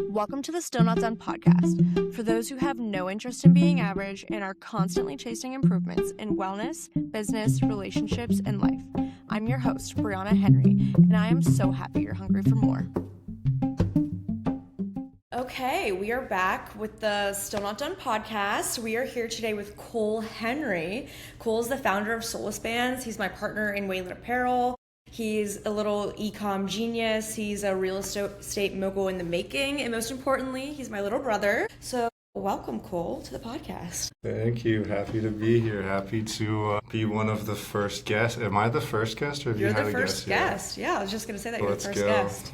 Welcome to the Still Not Done podcast for those who have no interest in being average and are constantly chasing improvements in wellness, business, relationships, and life. I'm your host, Weylyn Henry, and I am so happy you're hungry for more. Okay, we are back with the Still Not Done podcast. We are here today with Kohl Henry. Kohl is the founder of Solace Bands. He's my partner in Weylyn Apparel. He's a little e-com genius. He's a real estate mogul in the making. And most importantly, he's my little brother. So welcome, Kohl, to the podcast. Thank you. Happy to be here. Happy to be one of the first guests. Am I the first guest or have you had a guest? You're the first guest. Yeah, I was just going to say that you're the first guest.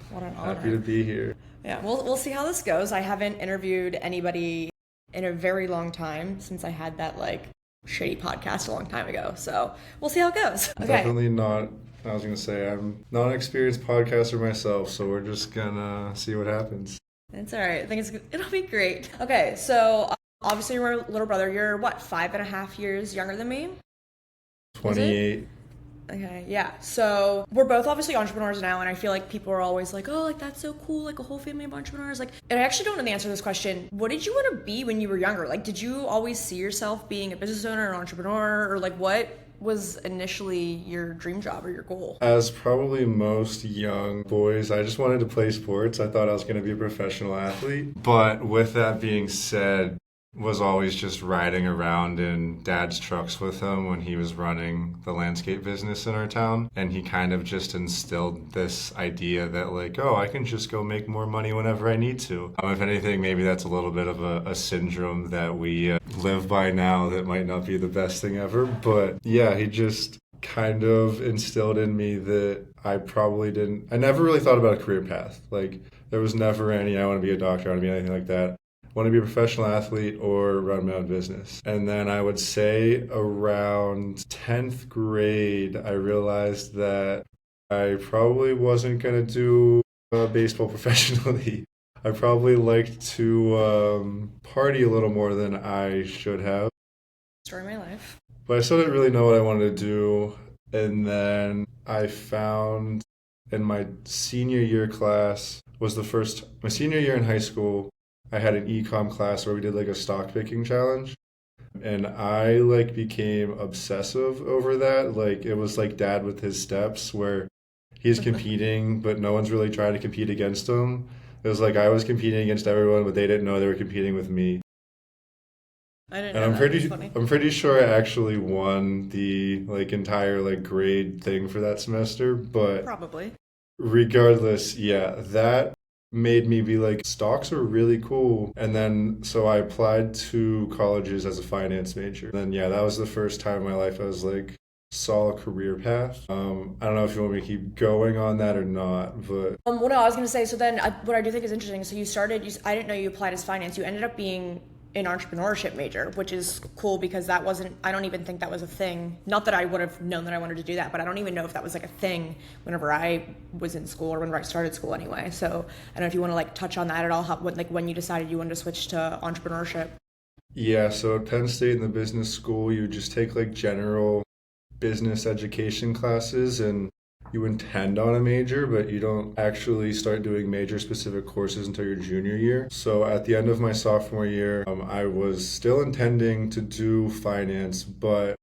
What an honor. Happy to be here. Yeah, we'll see how this goes. I haven't interviewed anybody in a very long time since I had that shitty podcast a long time ago. So we'll see how it goes. Okay. Definitely not. I was going to say I'm not an experienced podcaster myself, so we're just going to see what happens. It's all right. I think it'll be great. Okay, so obviously you're my little brother. You're, 5.5 years younger than me? 28. Okay, yeah. So we're both obviously entrepreneurs now, and I feel like people are always like, oh, that's so cool, a whole family of entrepreneurs. And I actually don't know the answer to this question. What did you want to be when you were younger? Did you always see yourself being a business owner, an entrepreneur, or what was initially your dream job or your goal? As probably most young boys, I just wanted to play sports. I thought I was going to be a professional athlete. But with that being said, was always just riding around in Dad's trucks with him when he was running the landscape business in our town. And he kind of just instilled this idea that I can just go make more money whenever I need to. If anything, maybe that's a little bit of a syndrome that we live by now that might not be the best thing ever. But yeah, he just kind of instilled in me that I never really thought about a career path. There was never I want to be a doctor, I want to be anything like that. Want to be a professional athlete or run my own business. And then I would say around 10th grade, I realized that I probably wasn't going to do baseball professionally. I probably liked to party a little more than I should have. Story of my life. But I still didn't really know what I wanted to do. And then I found in my senior year class my senior year in high school, I had an e-com class where we did a stock picking challenge, and I became obsessive over that. It was like Dad with his steps where he's competing, but no one's really trying to compete against him. It was I was competing against everyone, but they didn't know they were competing with me. I didn't know that. I'm pretty sure I actually won the entire grade thing for that semester, but probably. Regardless, yeah, that made me be stocks are really cool. And then so I applied to colleges as a finance major. Then yeah, that was the first time in my life I was saw a career path. I don't know if you want me to keep going on that or not, but well, no, I was going to say, so then what I do think is interesting, so I didn't know you applied as finance. You ended up being an entrepreneurship major, which is cool because I don't even think that was a thing. Not that I would have known that I wanted to do that, but I don't even know if that was a thing whenever I was in school or whenever I started school anyway. So I don't know if you want to touch on that at all, when you decided you wanted to switch to entrepreneurship. Yeah, so at Penn State in the business school, you just take general business education classes and you intend on a major, but you don't actually start doing major specific courses until your junior year. So at the end of my sophomore year, I was still intending to do finance, but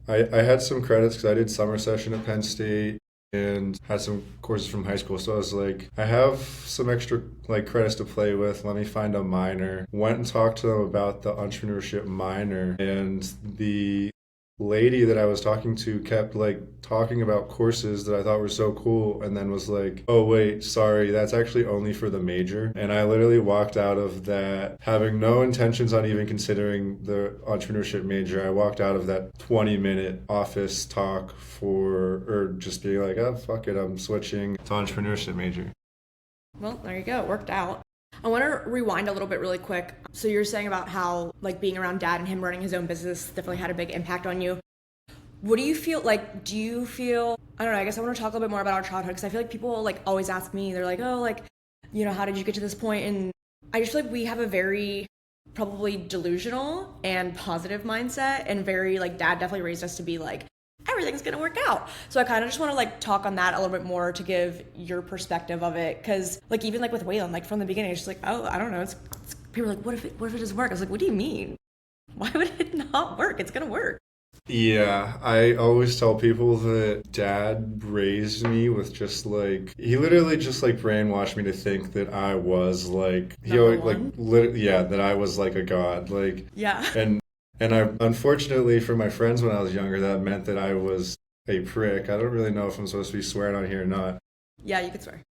I had some credits because I did summer session at Penn State and had some courses from high school. So I was I have some extra credits to play with. Let me find a minor. Went and talked to them about the entrepreneurship minor, and the lady that I was talking to kept talking about courses that I thought were so cool, and then was oh wait, sorry, that's actually only for the major. And I literally walked out of that having no intentions on even considering the entrepreneurship major. I walked out of that 20-minute office talk or just being oh fuck it, I'm switching to entrepreneurship major. Well, there you go, it worked out. I want to rewind a little bit really quick. So you're saying about how being around Dad and him running his own business definitely had a big impact on you. What do you feel do you feel, I don't know, I guess I want to talk a little bit more about our childhood because I feel people always ask me, they're oh, how did you get to this point? And I just feel we have a very probably delusional and positive mindset, and very Dad definitely raised us to be everything's gonna work out. So I kind of just want to like talk on that a little bit more to give your perspective of it, because like even like with Weylyn, like from the beginning, it's just like, oh, I don't know. It's people are like, what if it doesn't work? I was like, what do you mean? Why would it not work? It's gonna work. Yeah, I always tell people that dad raised me with just like he literally just like brainwashed me to think that I was like he Number always one? yeah, that I was like a god. Like Yeah. and I unfortunately for my friends when I was younger that meant that I was a prick. I don't really know if I'm supposed to be swearing on here or not. Yeah, you could swear.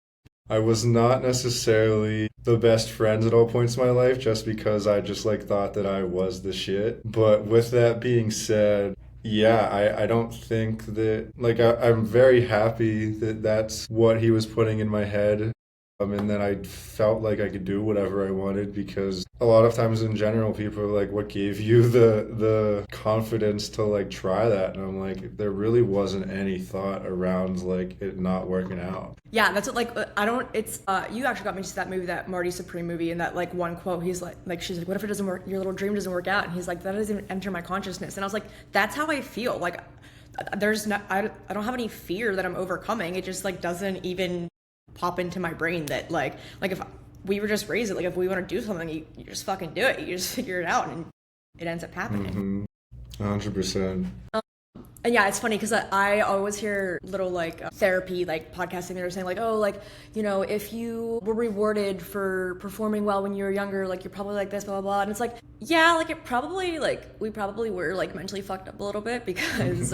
I was not necessarily the best friends at all points in my life just because I just like thought that I was the shit. But with that being said, yeah, I don't think that like I'm very happy that that's what he was putting in my head. And then I felt like I could do whatever I wanted because a lot of times in general people are like, what gave you the confidence to like try that? And I'm like, there really wasn't any thought around like it not working out. Yeah, that's what like I don't. It's you actually got me to that movie, that Marty Supreme movie, and that like one quote. He's like she's like, what if it doesn't work? Your little dream doesn't work out. And he's like, that doesn't even enter my consciousness. And I was like, that's how I feel. Like there's not. I don't have any fear that I'm overcoming. It just like doesn't even pop into my brain that like if we were just raised it, like if we want to do something, you just fucking do it. You just figure it out, and it ends up happening. 100%. And yeah, it's funny because I always hear little like therapy, like podcasting that are saying like, oh, like, you know, if you were rewarded for performing well when you were younger, like you're probably like this, blah, blah, blah. And it's like, yeah, like it probably like, we probably were like mentally fucked up a little bit because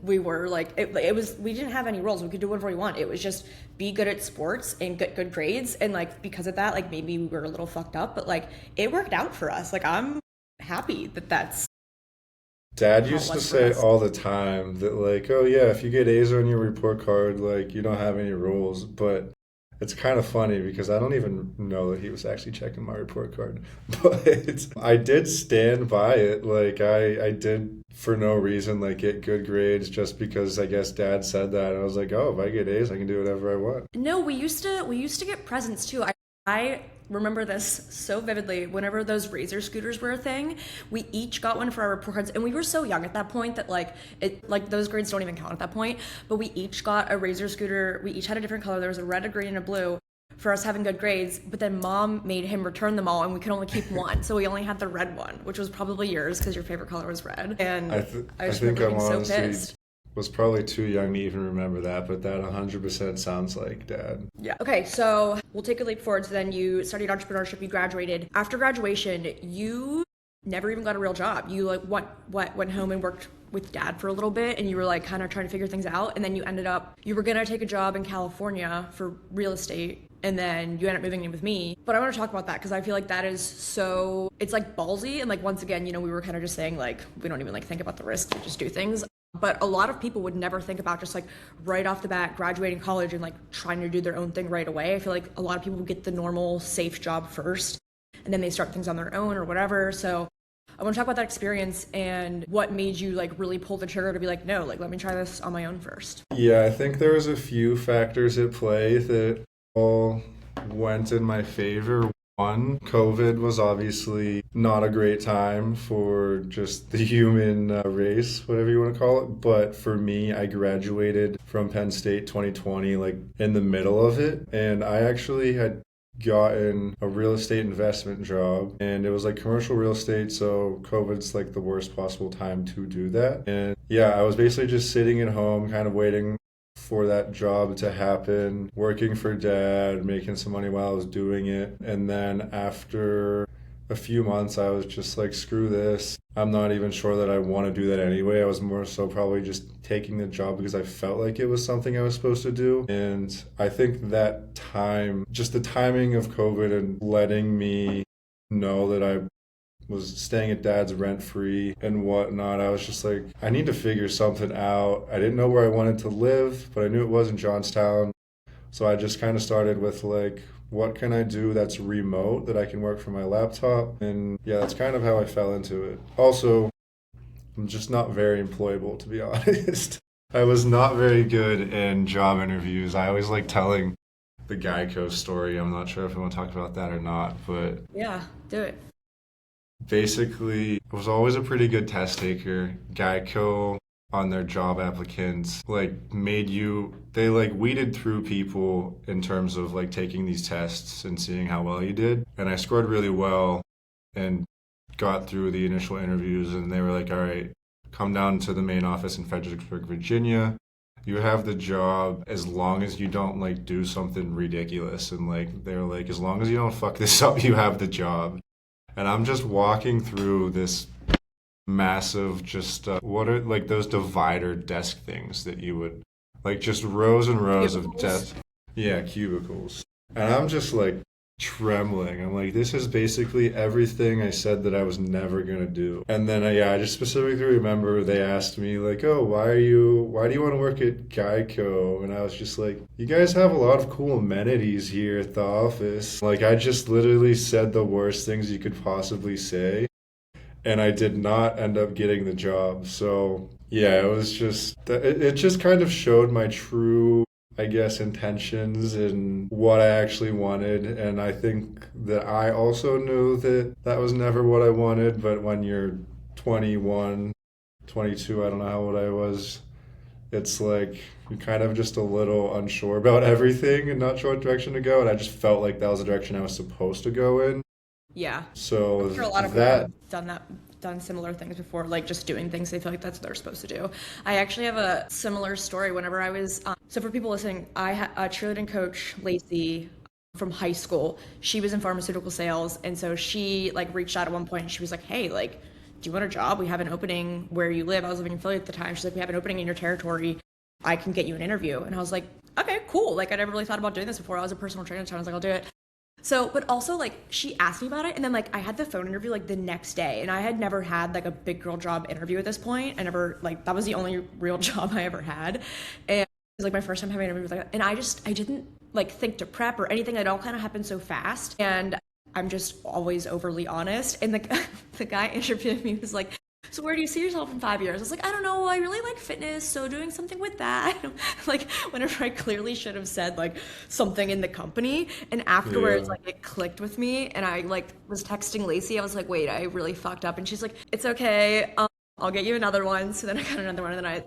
we were like, it was, we didn't have any roles. We could do whatever we want. It was just be good at sports and get good grades. And like, because of that, like maybe we were a little fucked up, but like it worked out for us. Like I'm happy that that's Dad used to say all the time that like, oh yeah, if you get A's on your report card, like you don't have any rules. But it's kind of funny because I don't even know that he was actually checking my report card. But I did stand by it. Like I did for no reason like get good grades just because I guess Dad said that. And I was like, oh, if I get A's, I can do whatever I want. No, we used to get presents too. I remember this so vividly. Whenever those Razor scooters were a thing, we each got one for our report cards, and we were so young at that point that like those grades don't even count at that point. But we each got a Razor scooter. We each had a different color. There was a red, a green, and a blue for us having good grades. But then Mom made him return them all, and we could only keep one. So we only had the red one, which was probably yours because your favorite color was red. And I just think remember I'm being so honestly pissed. was probably too young to even remember that, but that 100% sounds like Dad. Yeah. Okay, so we'll take a leap forward. So then you studied entrepreneurship, you graduated. After graduation, you never even got a real job. You like went home and worked with Dad for a little bit, and you were like kind of trying to figure things out. And then you were gonna take a job in California for real estate, and then you ended up moving in with me. But I want to talk about that because I feel like that is so, it's like ballsy. And like once again, you know, we were kind of just saying like we don't even like think about the risks, we just do things. But a lot of people would never think about just like right off the bat graduating college and like trying to do their own thing right away. I feel like a lot of people get the normal safe job first and then they start things on their own or whatever. So I want to talk about that experience and what made you like really pull the trigger to be like, no, like let me try this on my own first. Yeah, I think there was a few factors at play that all went in my favor. One, COVID was obviously not a great time for just the human race, whatever you want to call it. But for me, I graduated from Penn State 2020, like in the middle of it. And I actually had gotten a real estate investment job, and it was like commercial real estate, so COVID's like the worst possible time to do that. And yeah, I was basically just sitting at home kind of waiting for that job to happen, working for Dad, making some money while I was doing it. And then after a few months, I was just like, screw this. I'm not even sure that I want to do that anyway. I was more so probably just taking the job because I felt like it was something I was supposed to do. And I think that time, just the timing of COVID and letting me know that I was staying at Dad's rent-free and whatnot, I was just like, I need to figure something out. I didn't know where I wanted to live, but I knew it was in Johnstown. So I just kind of started with like, what can I do that's remote that I can work from my laptop? And yeah, that's kind of how I fell into it. Also, I'm just not very employable, to be honest. I was not very good in job interviews. I always like telling the Geico story. I'm not sure if I want to talk about that or not, but Yeah, do it. basically, I was always a pretty good test taker. Geico on their job applicants, like they like weeded through people in terms of like taking these tests and seeing how well you did. And I scored really well and got through the initial interviews, and they were like, all right, come down to the main office in Fredericksburg, Virginia. You have the job as long as you don't like do something ridiculous. And like they were like, as long as you don't fuck this up, you have the job. And I'm just walking through this massive, just what are like those divider desk things that you would like, just rows and rows of desks. Yeah, cubicles. And I'm just like trembling. I'm like, this is basically everything I said that I was never gonna do. And then I just specifically remember they asked me like, oh, why do you want to work at Geico? And I was just like, you guys have a lot of cool amenities here at the office. Like, I just literally said the worst things you could possibly say, and I did not end up getting the job. So yeah, it was just it just kind of showed my true, I guess, intentions and what I actually wanted. And I think that I also knew that that was never what I wanted. But when you're 21, 22, I don't know how old I was, it's like you're kind of just a little unsure about everything and not sure what direction to go. And I just felt like that was the direction I was supposed to go in. Yeah. So I'm sure a lot of people have done similar things before, like just doing things they feel like that's what they're supposed to do. I actually have a similar story. Whenever I was, so for people listening, I had a cheerleading coach, Lacey, from high school. She was in pharmaceutical sales, and so she like reached out at one point and she was like, hey, like, do you want a job? We have an opening where you live. I was living in Philly at the time. She's like, we have an opening in your territory. I can get you an interview. And I was like, okay, cool. Like, I never really thought about doing this before. I was a personal trainer at the time. I was like, I'll do it. So, but also like she asked me about it, and then like I had the phone interview like the next day, and I had never had like a big girl job interview at this point. I never, like, that was the only real job I ever had. And it was like my first time having an interview like that. And I didn't like think to prep or anything. It all kind of happened so fast. And I'm just always overly honest. And the guy interviewing me was like, so where do you see yourself in 5 years? I was like, I don't know. I really like fitness, so doing something with that. Like, whenever I clearly should have said like something in the company. And afterwards, like, it clicked with me, and I like was texting Lacey. I was like, wait, I really fucked up. And she's like, it's okay. I'll get you another one. So then I got another one, and then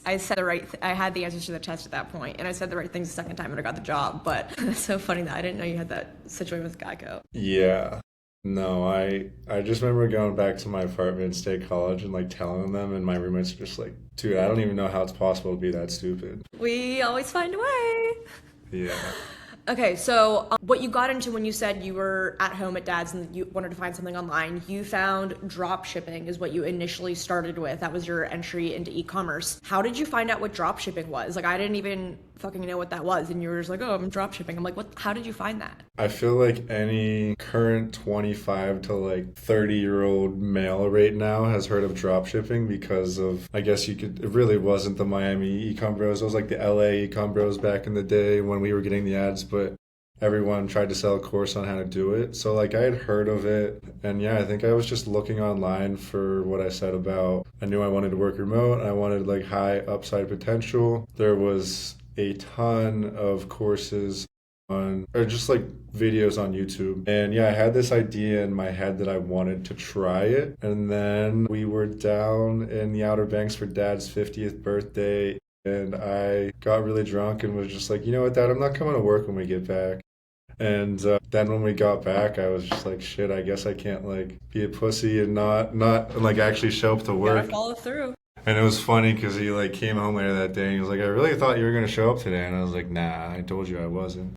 I said the right. I had the answers to the test at that point, and I said the right things the second time, and I got the job. But it's so funny that I didn't know you had that situation with Geico. Yeah. No, I just remember going back to my apartment in State College and like telling them, and my roommates were just like, dude, I don't even know how it's possible to be that stupid. We always find a way. Yeah. Okay, so what you got into when you said you were at home at dad's and you wanted to find something online, you found drop shipping is what you initially started with. That was your entry into e-commerce. How did you find out what drop shipping was? Like, I didn't even fucking know what that was, and you were just like, oh, I'm drop shipping. I'm like, what? How did you find that? I feel like any current 25 to like 30-year-old male right now has heard of drop shipping because of, I guess it really wasn't the Miami e-com bros. It was like the LA e-com bros back in the day when we were getting the ads, but everyone tried to sell a course on how to do it. So like I had heard of it, and yeah, I think I was just looking online for what I said about, I knew I wanted to work remote, and I wanted like high upside potential. There was a ton of courses on, or just like videos on YouTube. And yeah, I had this idea in my head that I wanted to try it. And then we were down in the Outer Banks for Dad's 50th birthday. And I got really drunk and was just like, you know what, Dad, I'm not coming to work when we get back. And then when we got back, I was just like, shit, I guess I can't like be a pussy and not like actually show up to work. Gotta follow through. And it was funny because he like came home later that day and he was like, I really thought you were going to show up today. And I was like, nah, I told you I wasn't.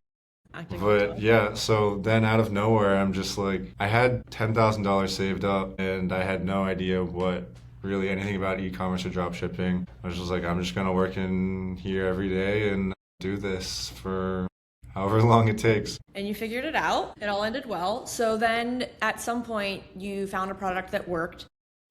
But yeah, so then out of nowhere, I'm just like, I had $10,000 saved up and I had no idea what really anything about e-commerce or drop shipping. I was just like, I'm just going to work in here every day and do this for however long it takes. And you figured it out. It all ended well. So then at some point you found a product that worked.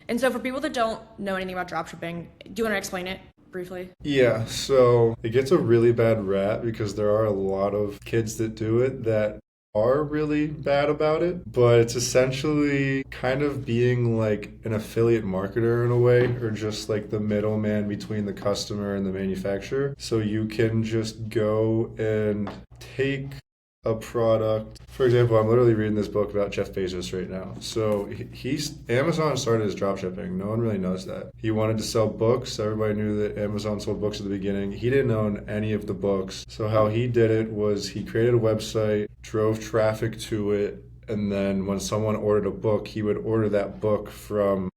And so for people that don't know anything about dropshipping, do you want to explain it briefly? Yeah, so it gets a really bad rap because there are a lot of kids that do it that are really bad about it, but it's essentially kind of being like an affiliate marketer in a way, or just like the middleman between the customer and the manufacturer. So you can just go and take a product. For example, I'm literally reading this book about Jeff Bezos right now. So Amazon started as dropshipping. No one really knows that. He wanted to sell books. Everybody knew that Amazon sold books at the beginning. He didn't own any of the books. So how he did it was he created a website, drove traffic to it, and then when someone ordered a book, he would order that book from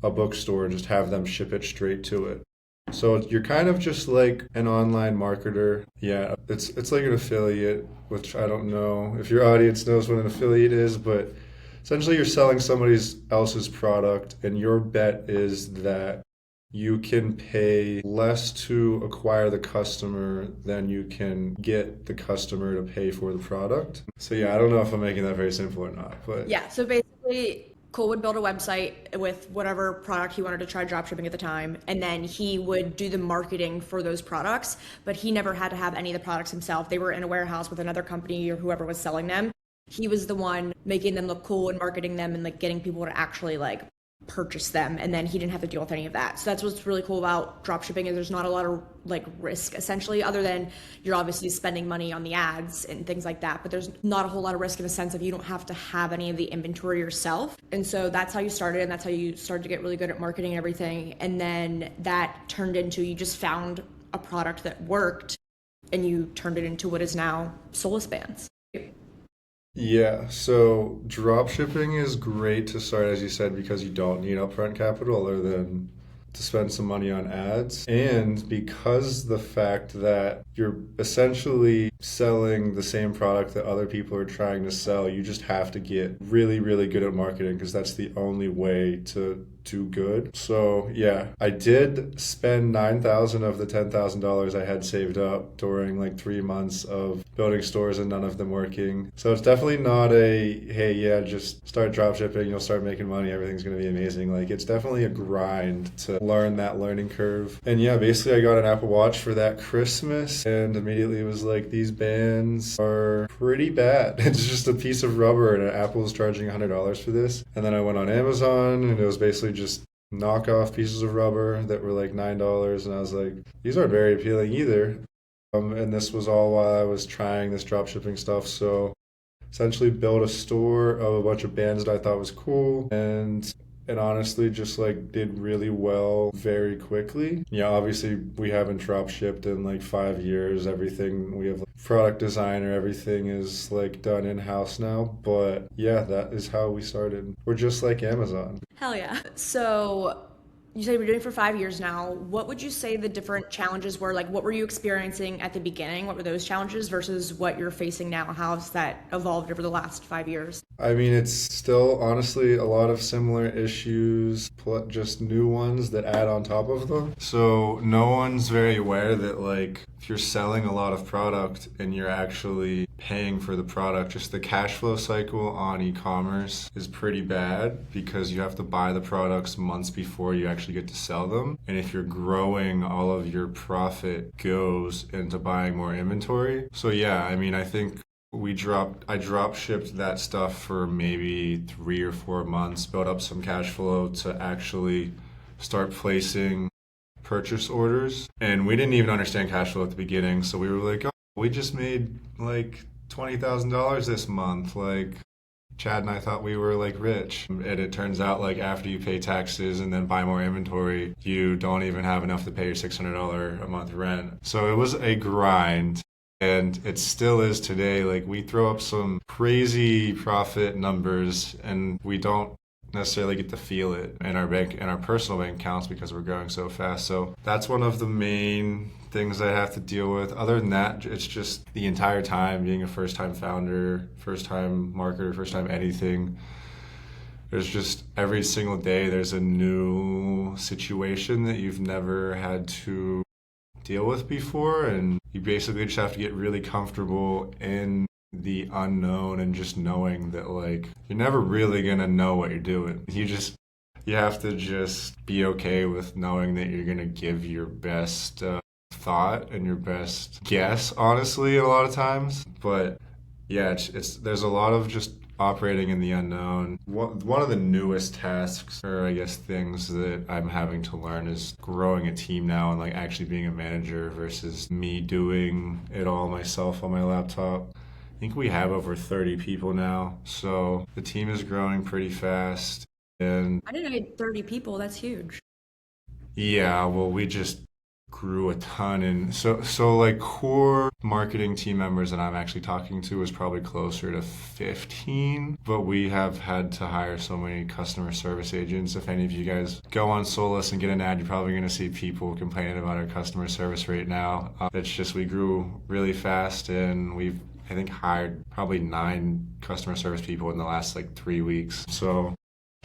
a bookstore and just have them ship it straight to it. So you're kind of just like an online marketer. Yeah, it's like an affiliate, which I don't know if your audience knows what an affiliate is, but essentially you're selling somebody else's product, and your bet is that you can pay less to acquire the customer than you can get the customer to pay for the product. So yeah, I don't know if I'm making that very simple or not, but Yeah, so basically, Cole would build a website with whatever product he wanted to try dropshipping at the time, and then he would do the marketing for those products, but he never had to have any of the products himself. They were in a warehouse with another company or whoever was selling them. He was the one making them look cool and marketing them and like getting people to actually like purchase them, and then he didn't have to deal with any of that. So that's what's really cool about dropshipping, is there's not a lot of like risk essentially, other than you're obviously spending money on the ads and things like that, but there's not a whole lot of risk in the sense of you don't have to have any of the inventory yourself. And so that's how you started, and that's how you started to get really good at marketing and everything. And then that turned into, you just found a product that worked and you turned it into what is now Solace bands. yeah, so drop shipping is great to start, as you said, because you don't need upfront capital other than to spend some money on ads. And because the fact that you're essentially selling the same product that other people are trying to sell, you just have to get really, really good at marketing, because that's the only way to do good. So yeah, I did spend $9,000 of the $10,000 I had saved up during like 3 months of building stores and none of them working. So it's definitely not a, hey, yeah, just start drop shipping, you'll start making money, everything's going to be amazing. Like, it's definitely a grind to learn that learning curve. And yeah, basically I got an Apple Watch for that Christmas, and immediately it was like, these bands are pretty bad. It's just a piece of rubber, and Apple's charging $100 for this. And then I went on Amazon, and it was basically just knockoff pieces of rubber that were like $9, and I was like, these aren't very appealing either. And this was all while I was trying this drop shipping stuff. So essentially built a store of a bunch of bands that I thought was cool, and honestly just like did really well very quickly. Yeah, obviously we haven't drop shipped in like 5 years. Everything, we have like product designer, everything is like done in-house now. But yeah, that is how we started. We're just like Amazon. Hell yeah. So you said you've been doing it for 5 years now. What would you say the different challenges were? Like, what were you experiencing at the beginning? What were those challenges versus what you're facing now? How's that evolved over the last 5 years? I mean, it's still honestly a lot of similar issues, just new ones that add on top of them. So no one's very aware that like if you're selling a lot of product and you're actually paying for the product, just the cash flow cycle on e-commerce is pretty bad, because you have to buy the products months before you actually get to sell them. And if you're growing, all of your profit goes into buying more inventory. So yeah, I mean, I think I drop shipped that stuff for maybe 3 or 4 months, built up some cash flow to actually start placing purchase orders. And we didn't even understand cash flow at the beginning. So we were like, oh, we just made like $20,000 this month. Like, Chad and I thought we were like rich. And it turns out like after you pay taxes and then buy more inventory, you don't even have enough to pay your $600 a month rent. So it was a grind. And it still is today. Like, we throw up some crazy profit numbers and we don't necessarily get to feel it in our personal bank accounts, because we're growing so fast. So that's one of the main things I have to deal with. Other than that, it's just the entire time being a first-time founder, first-time marketer, first-time anything. There's just every single day there's a new situation that you've never had to deal with before, and you basically just have to get really comfortable in the unknown and just knowing that like you're never really gonna know what you're doing. You have to just be okay with knowing that you're gonna give your best thought and your best guess, honestly, a lot of times. But yeah, there's a lot of just operating in the unknown. One of the newest tasks, or I guess things that I'm having to learn, is growing a team now and like actually being a manager versus me doing it all myself on my laptop. I think we have over 30 people now. So the team is growing pretty fast. And I didn't know you had 30 people. That's huge. yeah, well, we just grew a ton. And so like core marketing team members that I'm actually talking to is probably closer to 15. But we have had to hire so many customer service agents. If any of you guys go on Solace and get an ad, you're probably going to see people complaining about our customer service right now. It's just we grew really fast and we've I think hired probably 9 customer service people in the last like 3 weeks. So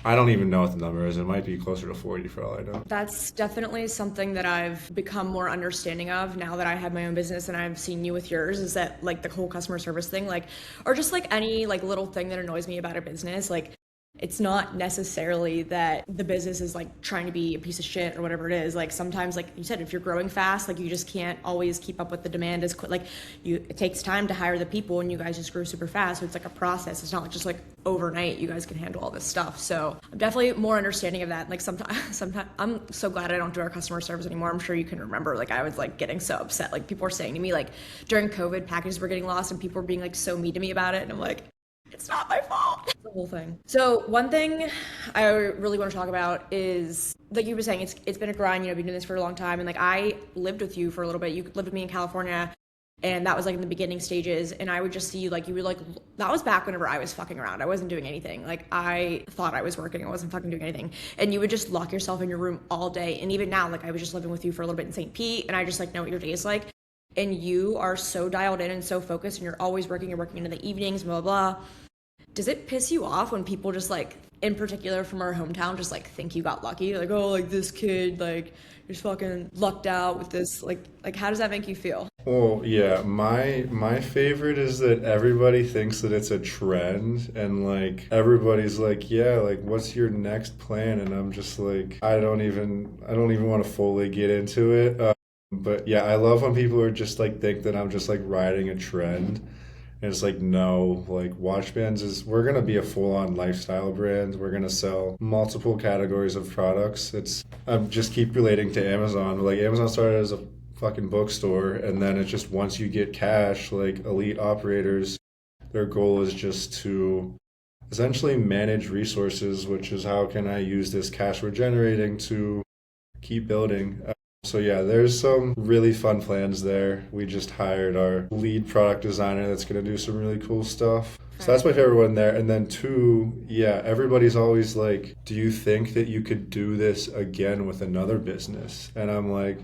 I don't even know what the number is. It might be closer to 40 for all I know. That's definitely something that I've become more understanding of now that I have my own business and I've seen you with yours, is that like the whole customer service thing, like, or just like any like little thing that annoys me about a business, like it's not necessarily that the business is like trying to be a piece of shit or whatever it is. Like sometimes, like you said, if you're growing fast, like you just can't always keep up with the demand as quick. Like it takes time to hire the people, and you guys just grew super fast. So it's like a process. It's not just like overnight you guys can handle all this stuff. So I'm definitely more understanding of that. Like sometimes I'm so glad I don't do our customer service anymore. I'm sure you can remember, like I was like getting so upset. Like people were saying to me, like during COVID, packages were getting lost and people were being like so mean to me about it. And I'm like, it's not my fault. The whole thing. So one thing I really want to talk about is, like you were saying, it's been a grind. You know, I've been doing this for a long time, and like I lived with you for a little bit. You lived with me in California, and that was like in the beginning stages. And I would just see you, like you were like, that was back whenever I was fucking around. I wasn't doing anything. Like I thought I was working. I wasn't fucking doing anything. And you would just lock yourself in your room all day. And even now, like I was just living with you for a little bit in St. Pete, and I just like know what your day is like. And you are so dialed in and so focused, and you're always working. You're working into the evenings, blah blah blah. Does it piss you off when people just like, in particular from our hometown, just like think you got lucky? Like, oh, like this kid, like you're just fucking lucked out with this. Like how does that make you feel? Well, yeah, my favorite is that everybody thinks that it's a trend, and like everybody's like, yeah, like what's your next plan? And I'm just like, I don't even want to fully get into it. But yeah, I love when people are just like think that I'm just like riding a trend. And it's like, no, like watch bands we're going to be a full-on lifestyle brand. We're going to sell multiple categories of products. I just keep relating to Amazon. Like Amazon started as a fucking bookstore, and then it's just once you get cash, like elite operators, their goal is just to essentially manage resources, which is how can I use this cash we're generating to keep building. So yeah, there's some really fun plans there. We just hired our lead product designer that's going to do some really cool stuff. So that's my favorite one there. And then 2, yeah, everybody's always like, do you think that you could do this again with another business? And I'm like,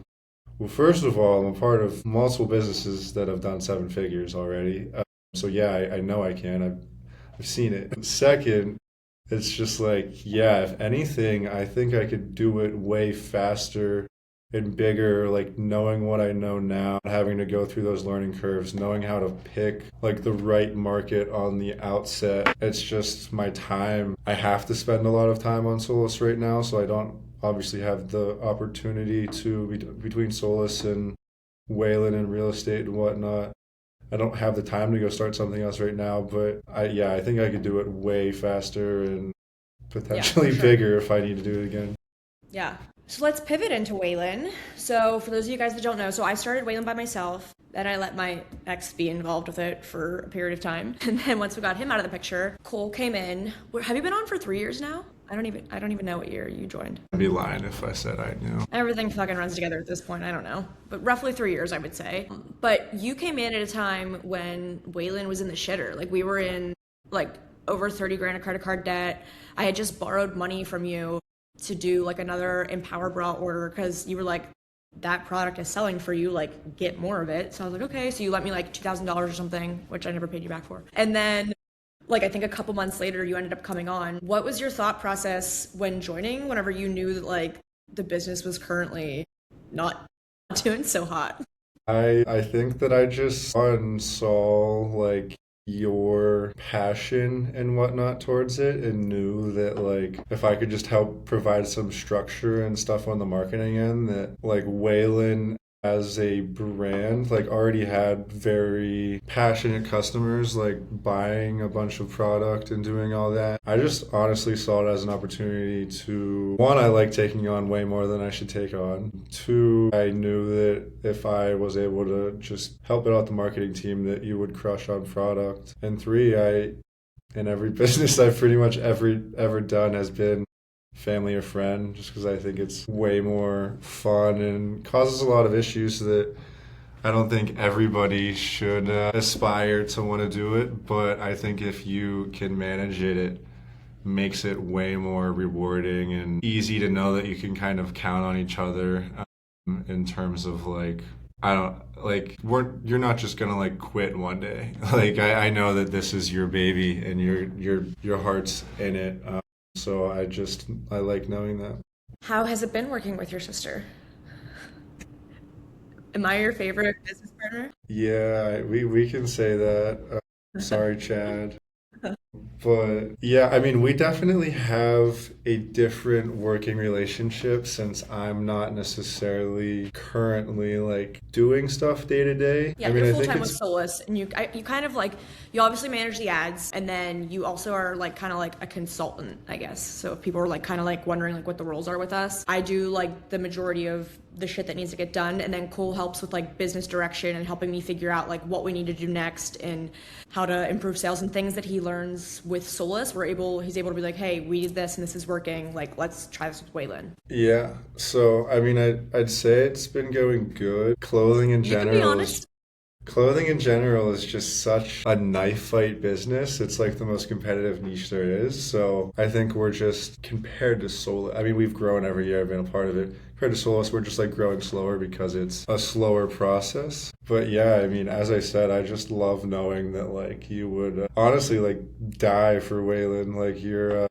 well, first of all, I'm a part of multiple businesses that have done 7 figures already. So yeah, I know I can. I've seen it. Second, it's just like, yeah, if anything, I think I could do it way faster and bigger, like knowing what I know now, having to go through those learning curves, knowing how to pick like the right market on the outset. It's just my time. I have to spend a lot of time on Solace right now, so I don't obviously have the opportunity to, between Solace and Weylyn and real estate and whatnot, I don't have the time to go start something else right now, but I think I could do it way faster and potentially bigger if I need to do it again. Yeah. So let's pivot into Weylyn. So for those of you guys that don't know, so I started Weylyn by myself. Then I let my ex be involved with it for a period of time. And then once we got him out of the picture, Kohl came in. Have you been on for 3 years now? I don't even know what year you joined. I'd be lying if I said I knew. Everything fucking runs together at this point. I don't know. But roughly 3 years, I would say. But you came in at a time when Weylyn was in the shitter. Like we were in like over 30 grand of credit card debt. I had just borrowed money from you to do like another Empower Bra order because you were like, that product is selling for you, like get more of it. So I was like, okay. So you lent me like $2,000 or something, which I never paid you back for. And then like I think a couple months later you ended up coming on. What was your thought process when joining, whenever you knew that like the business was currently not doing so hot? I think that I just saw like your passion and whatnot towards it, and knew that like if I could just help provide some structure and stuff on the marketing end, that like Weylyn as a brand like already had very passionate customers like buying a bunch of product and doing all that. I just honestly saw it as an opportunity to, one, I like taking on way more than I should take on. Two, I knew that if I was able to just help out the marketing team that you would crush on product. And three, I in every business I've pretty much ever done has been family or friend, just because I think it's way more fun and causes a lot of issues that I don't think everybody should aspire to want to do it. But I think if you can manage it, it makes it way more rewarding and easy to know that you can kind of count on each other in terms of like, I don't like you're not just gonna like quit one day. Like I know that this is your baby and your heart's in it. So I like knowing that. How has it been working with your sister? Am I your favorite business partner? Yeah, we can say that. Sorry, Chad. But yeah, I mean, we definitely have a different working relationship since I'm not necessarily currently like doing stuff day to day. Yeah, I mean, you're I full think time with it's Solace, and you kind of like you obviously manage the ads, and then you also are like kind of like a consultant, I guess. So if people are like kind of like wondering like what the roles are with us, I do like the majority of the shit that needs to get done, and then Cole helps with like business direction and helping me figure out like what we need to do next and how to improve sales and things that he learns with Solace. He's able to be like, hey, we did this and this is working. Like, let's try this with Weylyn. yeah. So I mean, I'd say it's been going good. You can be honest. Clothing in general is just such a knife fight business. It's like the most competitive niche there is. So I think we're just compared to Solace. I mean, we've grown every year. I've been a part of it. Compared to Solace, we're just like growing slower because it's a slower process. But yeah, I mean, as I said, I just love knowing that like you would honestly like die for Weylyn. Like you're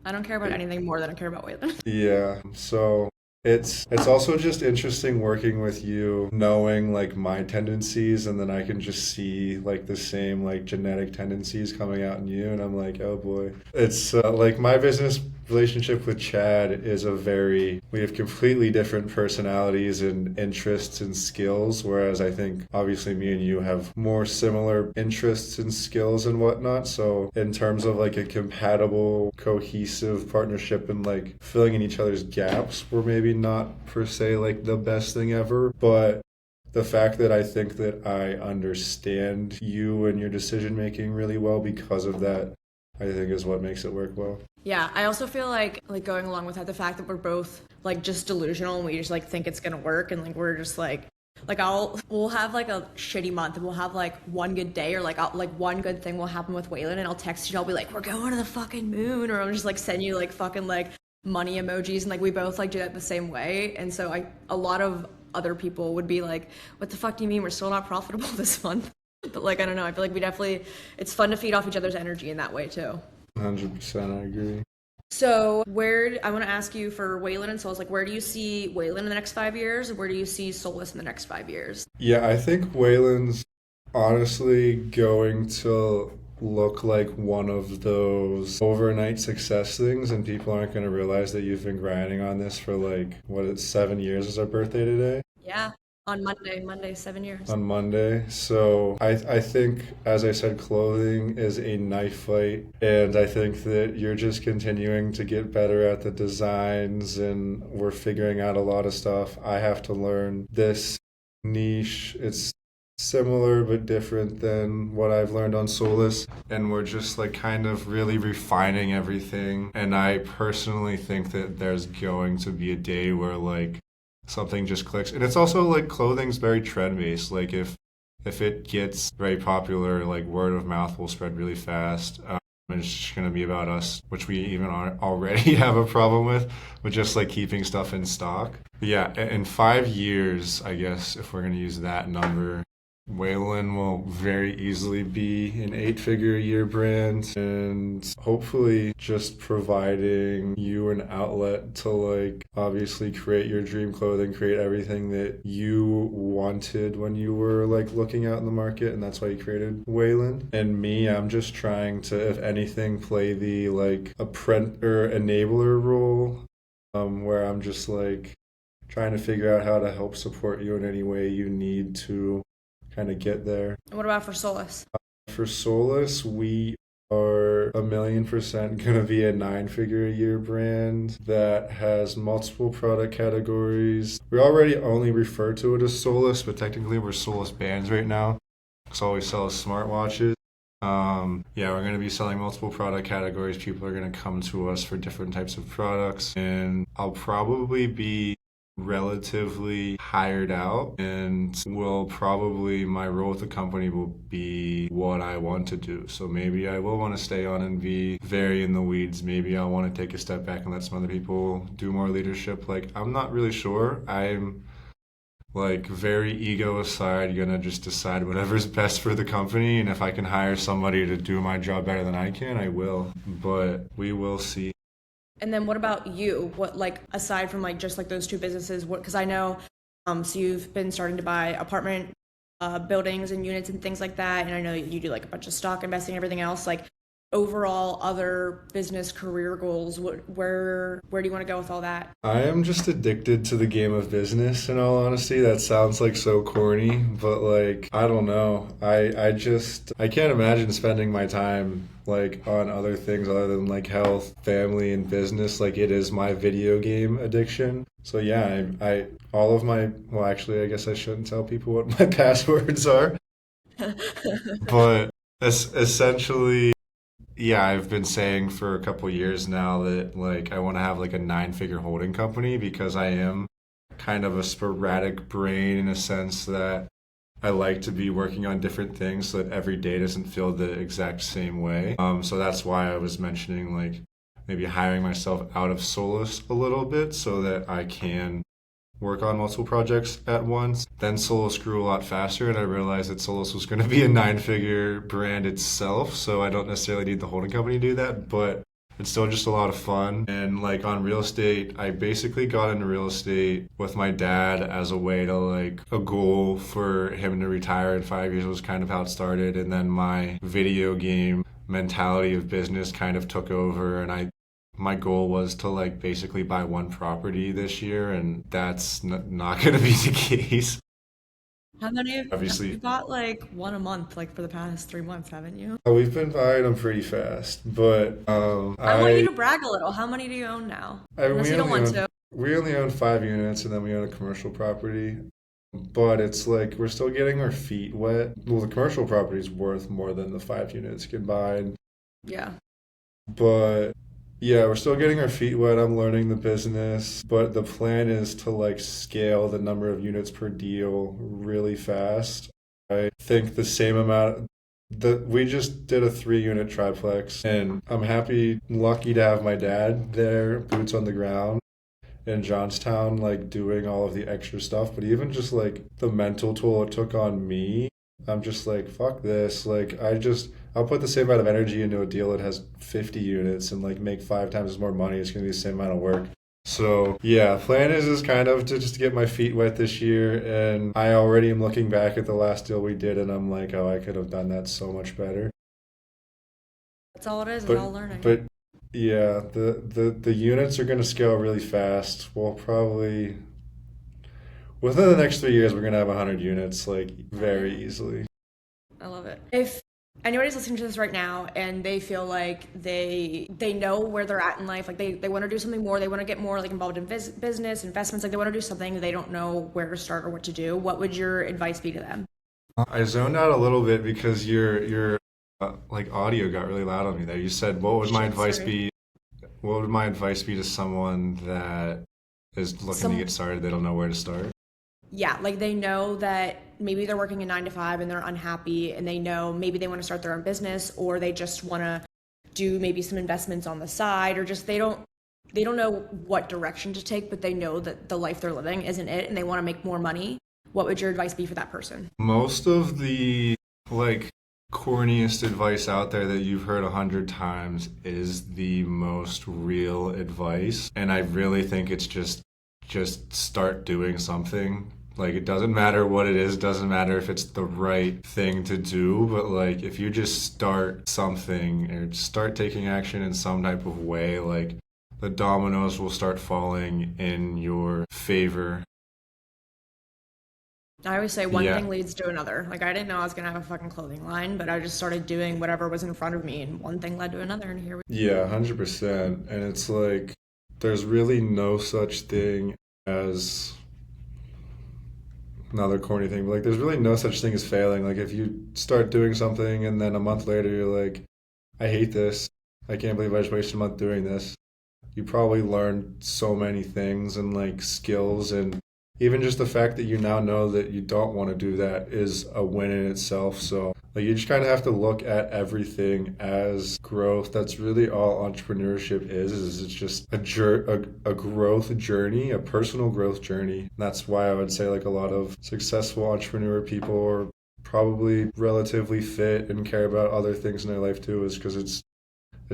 I don't care about anything more than I care about Weylyn. yeah. So it's also just interesting working with you, knowing like my tendencies, and then I can just see like the same like genetic tendencies coming out in you, and I'm like, oh boy. It's like my business relationship with Chad is we have completely different personalities and interests and skills, whereas I think obviously me and you have more similar interests and skills and whatnot. So in terms of like a compatible, cohesive partnership and like filling in each other's gaps, we're maybe not per se like the best thing ever, but the fact that I think that I understand you and your decision making really well because of that, I think is what makes it work well. Yeah, I also feel like going along with that, the fact that we're both like just delusional and we just like think it's gonna work, and like we're just like we'll have like a shitty month and we'll have like one good day, or like one good thing will happen with Weylyn, and I'll text you and I'll be like, we're going to the fucking moon, or I'll just like send you like fucking like money emojis, and like we both like do that the same way. And so a lot of other people would be like, what the fuck do you mean we're still not profitable this month? But like I don't know, I feel like it's fun to feed off each other's energy in that way too. 100%, I agree. So I want to ask you for Weylyn and Solace, like where do you see Weylyn in the next 5 years, and where do you see Solace in the next 5 years? Yeah, I think Waylon's honestly going to look like one of those overnight success things, and people aren't going to realize that you've been grinding on this for like, what, it's 7 years is our birthday today? Yeah, on Monday, 7 years. On Monday. So I think, as I said, clothing is a knife fight, and I think that you're just continuing to get better at the designs, and we're figuring out a lot of stuff. I have to learn this niche. It's similar but different than what I've learned on Solace, and we're just like kind of really refining everything. And I personally think that there's going to be a day where like something just clicks. And it's also like clothing's very trend based. Like if it gets very popular, like word of mouth will spread really fast. And it's just going to be about us, which we even already have a problem with just like keeping stuff in stock. But yeah, in 5 years, I guess if we're going to use that number, Weylyn will very easily be an 8-figure a year brand, and hopefully just providing you an outlet to like obviously create your dream clothing, create everything that you wanted when you were like looking out in the market, and that's why you created Weylyn. And me, I'm just trying to, if anything, play the like enabler role, where I'm just like trying to figure out how to help support you in any way you need to kind of get there. And what about for Solace? For Solace, we are 1,000,000% going to be a 9-figure-a-year brand that has multiple product categories. We already only refer to it as Solace, but technically we're Solace Bands right now. Because all we sell is smartwatches. Yeah, we're going to be selling multiple product categories. People are going to come to us for different types of products. And I'll probably be relatively hired out, and my role with the company will be what I want to do. So maybe I will want to stay on and be very in the weeds. Maybe I'll want to take a step back and let some other people do more leadership. Like, I'm not really sure. I'm like very ego aside, gonna just decide whatever's best for the company. And if I can hire somebody to do my job better than I can, I will. But we will see. And then what about you? What, like, aside from like just like those two businesses, what, because I know, so you've been starting to buy apartment buildings and units and things like that. And I know you do like a bunch of stock investing and everything else. Like, overall other business career goals, where do you want to go with all that? I am just addicted to the game of business, in all honesty. That sounds like so corny, but like, I don't know. I can't imagine spending my time like on other things other than like health, family, and business. Like, it is my video game addiction. So yeah, well, actually, I guess I shouldn't tell people what my passwords are. But essentially, yeah, I've been saying for a couple years now that like I want to have like a 9-figure holding company, because I am kind of a sporadic brain in a sense that I like to be working on different things so that every day doesn't feel the exact same way. So that's why I was mentioning like maybe hiring myself out of Solace a little bit so that I can work on multiple projects at once. Then Solace grew a lot faster, and I realized that Solace was going to be a 9-figure brand itself, so I don't necessarily need the holding company to do that, but it's still just a lot of fun. And like on real estate, I basically got into real estate with my dad as a way to like a goal for him to retire in 5 years was kind of how it started. And then my video game mentality of business kind of took over, and my goal was to like basically buy one property this year, and that's not going to be the case. How many Obviously, you bought like one a month, like for the past 3 months, haven't you? we've been buying them pretty fast, but I want you to brag a little. How many do you own now? Unless you don't want to. We only own 5 units, and then we own a commercial property. But it's like we're still getting our feet wet. Well, the commercial property is worth more than the 5 units combined. Yeah. But yeah, we're still getting our feet wet. I'm learning the business, but the plan is to like scale the number of units per deal really fast. I think the same amount we just did a 3-unit triplex, and I'm lucky to have my dad there, boots on the ground in Johnstown, like doing all of the extra stuff. But even just like the mental toll it took on me, I'm just like, fuck this. Like, I'll put the same amount of energy into a deal that has 50 units and like make 5 times as more money. It's going to be the same amount of work. So yeah, plan is kind of to just get my feet wet this year. And I already am looking back at the last deal we did, and I'm like, oh, I could have done that so much better. That's all it is. It's all learning. But yeah, the units are going to scale really fast. We'll probably, within the next 3 years, we're going to have 100 units, like, very easily. I love it. If anybody's listening to this right now and they feel like they know where they're at in life, like they want to do something more, they want to get more like involved in business, investments, like they want to do something, they don't know where to start or what to do, what would your advice be to them? I zoned out a little bit because your like audio got really loud on me there. You said, what would my advice be? What would my advice be to someone that is looking to get started? They don't know where to start. Yeah, like they know that maybe they're working a 9 to 5 and they're unhappy, and they know maybe they want to start their own business, or they just want to do maybe some investments on the side, or just they don't know what direction to take, but they know that the life they're living isn't it and they want to make more money. What would your advice be for that person? Most of the like corniest advice out there that you've heard 100 times is the most real advice, and I really think it's just start doing something. Like, it doesn't matter what it is, doesn't matter if it's the right thing to do, but like if you just start something or start taking action in some type of way, like the dominoes will start falling in your favor. I always say one Yeah. thing leads to another. Like, I didn't know I was gonna have a fucking clothing line, but I just started doing whatever was in front of me, and one thing led to another, and here we. Yeah, 100%. And it's like, there's really no such thing as another corny thing, but like, there's really no such thing as failing. Like, if you start doing something and then a month later you're like, I hate this. I can't believe I just wasted a month doing this. You probably learned so many things and like skills, and even just the fact that you now know that you don't want to do that is a win in itself. So like, you just kind of have to look at everything as growth. That's really all entrepreneurship is it's just a growth journey, a personal growth journey. And that's why I would say like a lot of successful entrepreneur people are probably relatively fit and care about other things in their life too, is because it's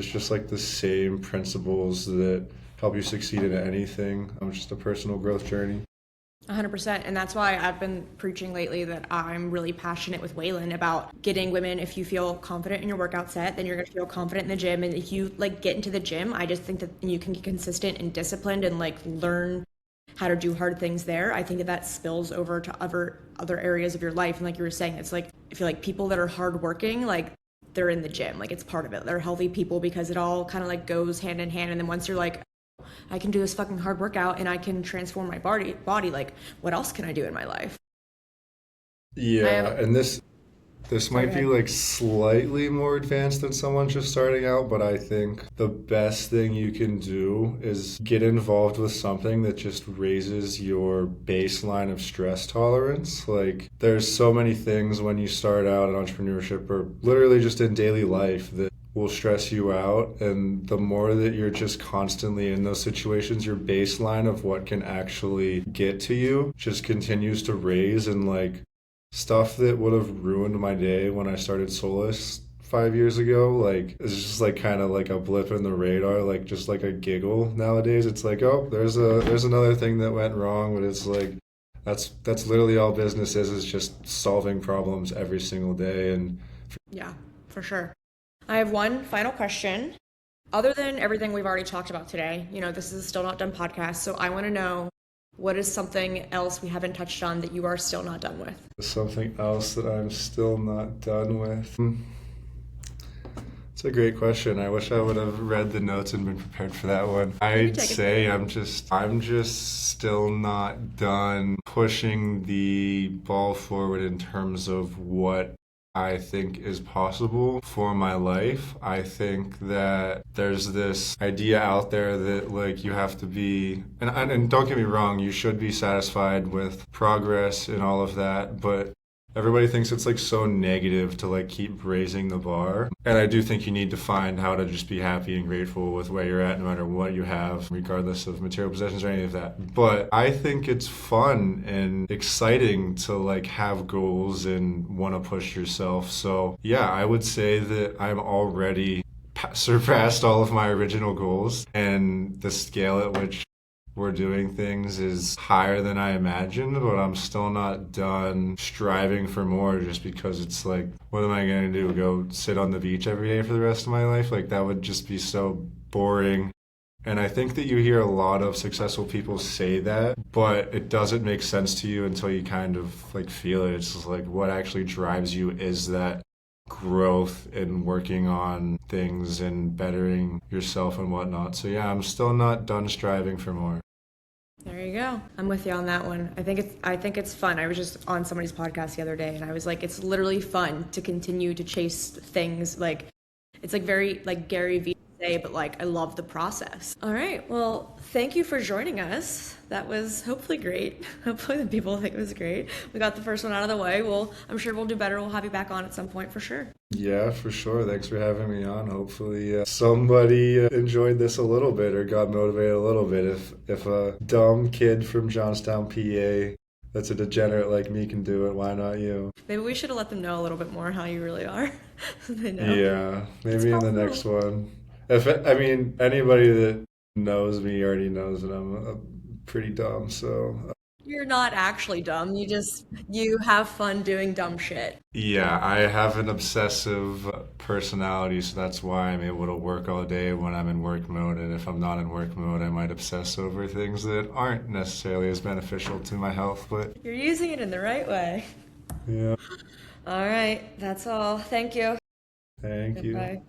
just like the same principles that help you succeed in anything. It's just a personal growth journey. 100%. And that's why I've been preaching lately that I'm really passionate with Weylyn about getting women. If you feel confident in your workout set, then you're going to feel confident in the gym. And if you like get into the gym, I just think that you can get consistent and disciplined and like learn how to do hard things there. I think that spills over to other areas of your life. And like you were saying, it's like, I feel like people that are hardworking, like they're in the gym, like it's part of it. They're healthy people because it all kind of like goes hand in hand. And then once you're like, I can do this fucking hard workout and I can transform my body, like what else can I do in my life? Yeah, and this might be like slightly more advanced than someone just starting out, but I think the best thing you can do is get involved with something that just raises your baseline of stress tolerance. Like, there's so many things when you start out in entrepreneurship or literally just in daily life that will stress you out, and the more that you're just constantly in those situations, your baseline of what can actually get to you just continues to raise. And like, stuff that would have ruined my day when I started Solace 5 years ago, like it's just like kind of like a blip in the radar, like just like a giggle nowadays. It's like, oh, there's another thing that went wrong, but it's like that's literally all business is just solving problems every single day. And Yeah, for sure. I have one final question. Other than everything we've already talked about today, this is a Still Not Done podcast, so I want to know, what is something else we haven't touched on that you are still not done with? something else that I'm still not done with. It's a great question. I wish I would have read the notes and been prepared for that one. I'd say I'm just still not done pushing the ball forward in terms of what I think is possible for my life. I think that there's this idea out there that like you have to be, and don't get me wrong, you should be satisfied with progress and all of that, but everybody thinks it's like so negative to like keep raising the bar. And I do think you need to find how to just be happy and grateful with where you're at no matter what you have, regardless of material possessions or any of that. But I think it's fun and exciting to like have goals and want to push yourself. So yeah, I would say that I'm already surpassed all of my original goals, and the scale at which we're doing things is higher than I imagined, but I'm still not done striving for more, just because it's like, what am I going to do? Go sit on the beach every day for the rest of my life? Like, that would just be so boring. And I think that you hear a lot of successful people say that, but it doesn't make sense to you until you kind of like feel it. It's just like, what actually drives you is that growth and working on things and bettering yourself and whatnot. So yeah, I'm still not done striving for more. There you go. I'm with you on that one. I think it's fun. I was just on somebody's podcast the other day and I was like, it's literally fun to continue to chase things. Like, it's like very like Gary Vee say, but like I love the process. All right. Well, thank you for joining us. That was hopefully great. Hopefully the people think it was great. We got the first one out of the way. Well, I'm sure we'll do better. We'll have you back on at some point for sure. Yeah, for sure. Thanks for having me on. Hopefully somebody enjoyed this a little bit or got motivated a little bit. If a dumb kid from Johnstown, PA, that's a degenerate like me can do it, why not you? Maybe we should have let them know a little bit more how you really are. So they know. Yeah, maybe in the next one. Anybody that knows me already knows that I'm pretty dumb, so. You're not actually dumb. You have fun doing dumb shit. Yeah, I have an obsessive personality, so that's why I'm able to work all day when I'm in work mode. And if I'm not in work mode, I might obsess over things that aren't necessarily as beneficial to my health. But You're using it in the right way. yeah, All right, that's all. Thank you. thank you. Goodbye.